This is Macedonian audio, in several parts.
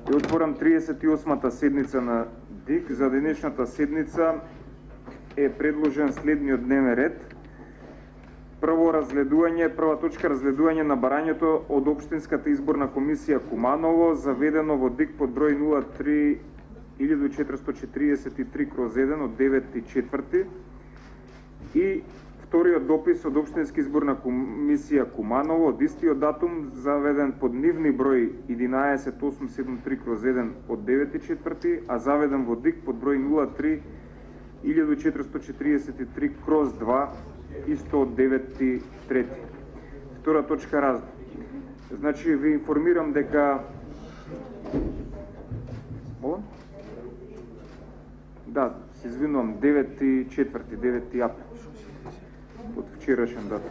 Ја отворам 38-та седница на ДИК. За денешната седница е предложен следниот дневен ред. Прва точка разгледување на барањето од Општинската изборна комисија Куманово, заведено во ДИК под број 03/1443/1 од 9.4. И вториот допис од Општинска изборна комисија Куманово од истиот датум, заведен под нивни број 11873/1 од 9.4, а заведен во ДИК под број 03/1443/2 исто од 9.3. Втора точка раздел. Значи ви информирам дека се извинувам, 9 април, од вчерашен датум.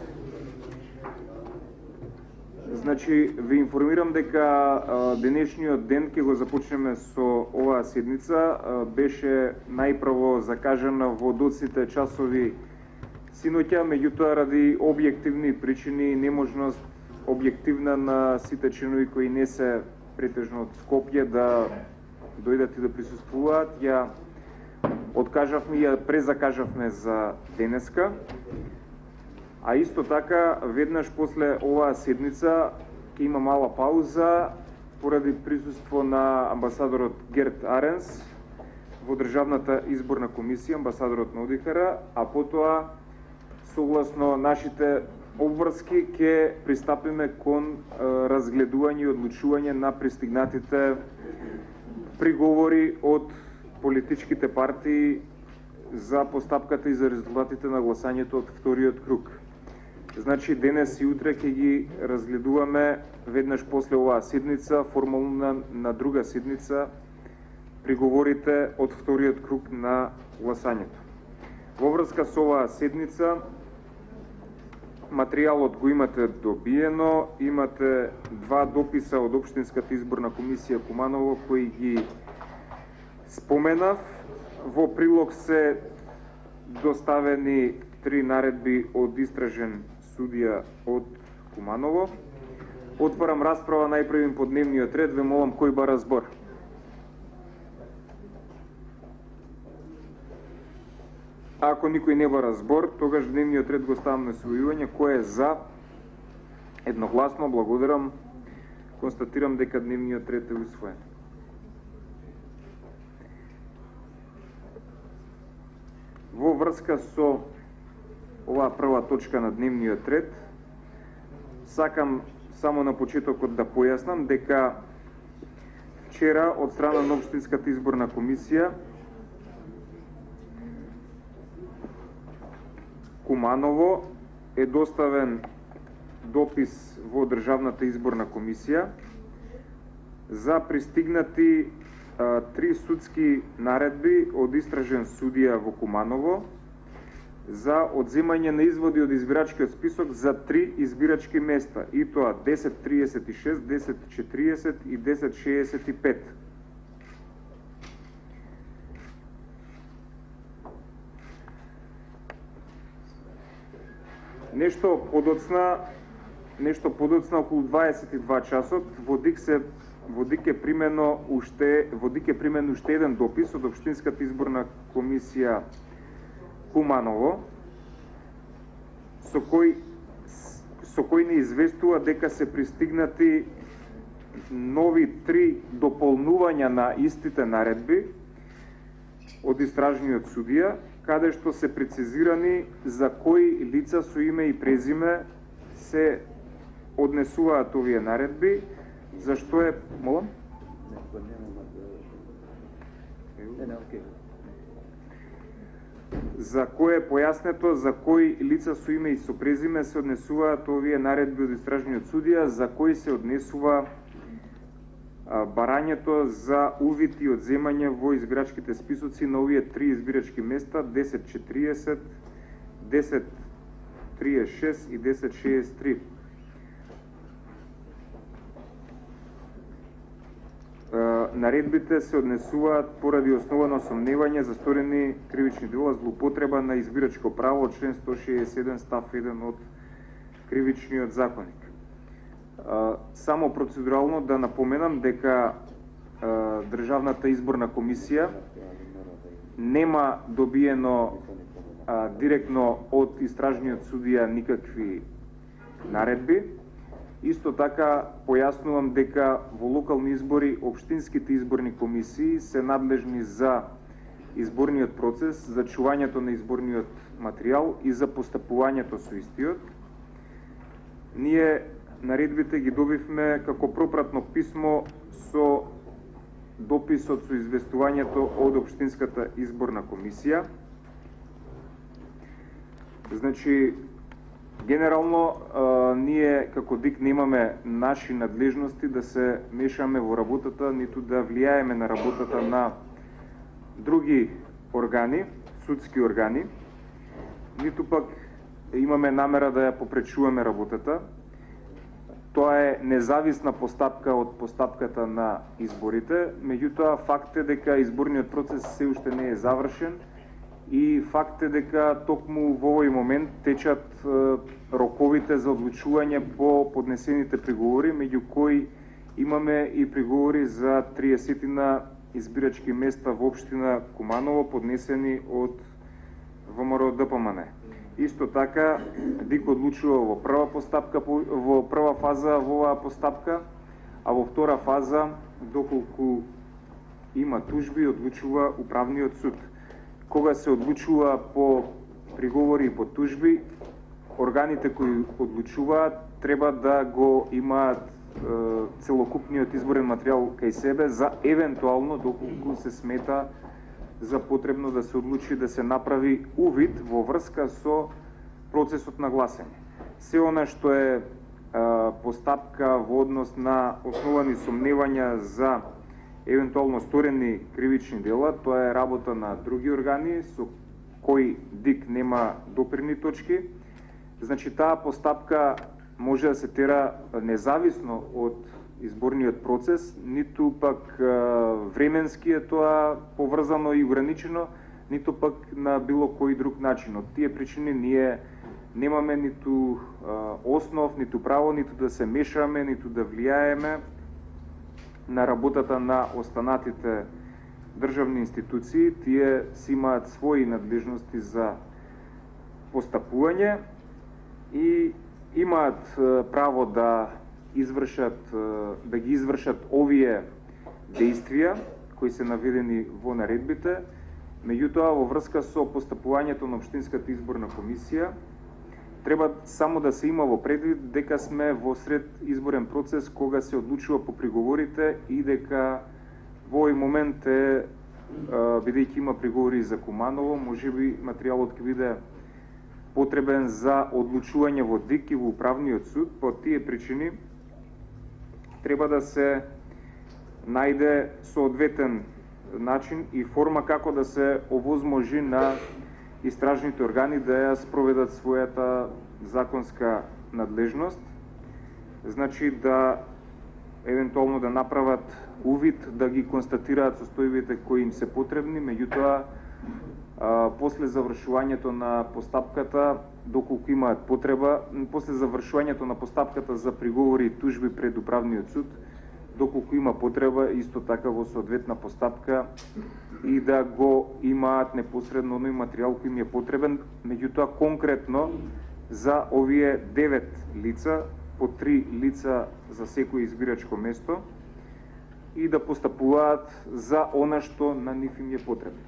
Значи, ви информирам дека денешниот ден ќе го започнеме со оваа седница. Беше најпрво закажана во доцните часови синоќа, меѓутоа ради објективни причини и неможност објективна на сите членови кои не се претежно од Скопје да дојдат и да присуствуваат, ја откажавме и ја презакажавме за денеска. А исто така, веднаш после оваа седница ќе има мала пауза поради присуство на амбасадорот Герт Аренс во Државната изборна комисија, амбасадорот на ОДИХР, а потоа согласно нашите обврски ќе пристапиме кон разгледување и одлучување на пристигнатите приговори од политичките партии за постапката и за резултатите на гласањето од вториот круг. Значи, денес и утре ќе ги разгледуваме веднаш после оваа седница, формално на друга седница, приговорите од вториот круг на гласањето. Во врска со оваа седница, материјалот го имате добиено, имате два дописа од Општинската изборна комисија Куманово кои ги споменав. Во прилог се доставени 3 наредби од истражен судија од Куманово. Отварам расправа најпрвим по дневниот ред. Ве молам кој бара збор. Ако никој не бара збор, тогаш дневниот ред го ставам на усвојување. Кој е за? Едногласно, благодарам. Констатирам дека дневниот ред е усвоен. Во врска со оваа прва точка на дневниот ред, сакам само на почетокот да појаснам дека вчера од страна на Општинската изборна комисија Куманово е доставен допис во Државната изборна комисија за пристигнати 3 судски наредби од истражен судија во Куманово за одземање на изводи од избирачкиот список за 3 избирачки места, и тоа 1036, 1040 и 1065. Нешто подоцна, околу 22 часот, во ДИК е примен уште еден допис од Општинската изборна комисија Куманово, со кој не известува дека се пристигнати нови 3 дополнувања на истите наредби од истражниот судија, каде што се прецизирани за кои лица со име и презиме се однесуваат овие наредби, зашто е... Молам? За кој е појаснето за кои лица со име и со презиме се однесуваат овие наредби од истражниот судија, за кои се однесува барањето за увид и одземање во избирачките списоци на овие 3 избирачки места 1040, 1036 и 1063. Наредбите се однесуваат поради основано сомневање за сторени кривични дела злоупотреба на избирачко право од член 167 став 1 од Кривичниот законник. Само процедурално да напоменам дека Државната изборна комисија нема добиено директно од истражниот судија никакви наредби. Исто така појаснувам дека во локални избори општинските изборни комисии се надлежни за изборниот процес, за чувањето на изборниот материјал и за постапувањето со истиот. Ние наредбите ги добивме како пропратно писмо со дописот со известувањето од општинската изборна комисија. Значи, генерално, ние како ДИК немаме наши надлежности да се мешаме во работата, ниту да влијаеме на работата на други органи, судски органи, ниту пак имаме намера да ја попречуваме работата. Тоа е независна постапка од постапката на изборите, меѓутоа факт е дека изборниот процес се уште не е завршен и факт е дека токму во овој момент течат роковите за одлучување по поднесените приговори, меѓу кои имаме и приговори за 30 избирачки места во општина Куманово поднесени од ВМРО ДПМН. Исто така ДИК одлучува во прва фаза во оваа постапка, а во втора фаза, доколку има тужби, одлучува управниот суд. Кога се одлучува по приговори и по тужби, органите кои одлучуваат треба да го имаат целокупниот изборен материјал кај себе за евентуално, доколку се смета за потребно да се одлучи да се направи увид во врска со процесот на гласање. Се она што е постапка во однос на основани сомневања за евентуално сторени кривични дела, тоа е работа на други органи со кои ДИК нема допирни точки. Значи, таа постапка може да се тера независно од изборниот процес, ниту пак временски е тоа поврзано и ограничено, ниту пак на било кој друг начин. Од тие причини ние немаме ниту основ, ниту право, ниту да се мешаме, ниту да влијаеме на работата на останатите државни институции. Тие си имаат своји надлежности за постапување и имаат право да ги извршат овие действија кои се наведени во наредбите. Меѓутоа, во врска со постапувањето на општинската изборна комисија, треба само да се има во предвид дека сме во сред изборен процес кога се одлучува по приговорите и дека во овој момент е, бидејќи има приговори за Куманово, можеби материјалот ќе биде потребен за одлучување во ДИК и во управниот суд. По тие причини треба да се најде соодветен начин и форма како да се овозможи на истражните органи да ја спроведат својата законска надлежност. Значи да евентуално да направат увид, да ги констатираат состојбите кои им се потребни, меѓутоа после завршувањето на постапката, доколку имаат потреба, после завршувањето на постапката за приговори и тужби пред управниот суд, доколку има потреба, исто така во соодветна постапка и да го имаат непосредно оној материјал кој им е потребен, меѓутоа конкретно за овие 9 лица, по 3 лица за секој избирачко место, и да постапуваат за она што на нив им е потребно.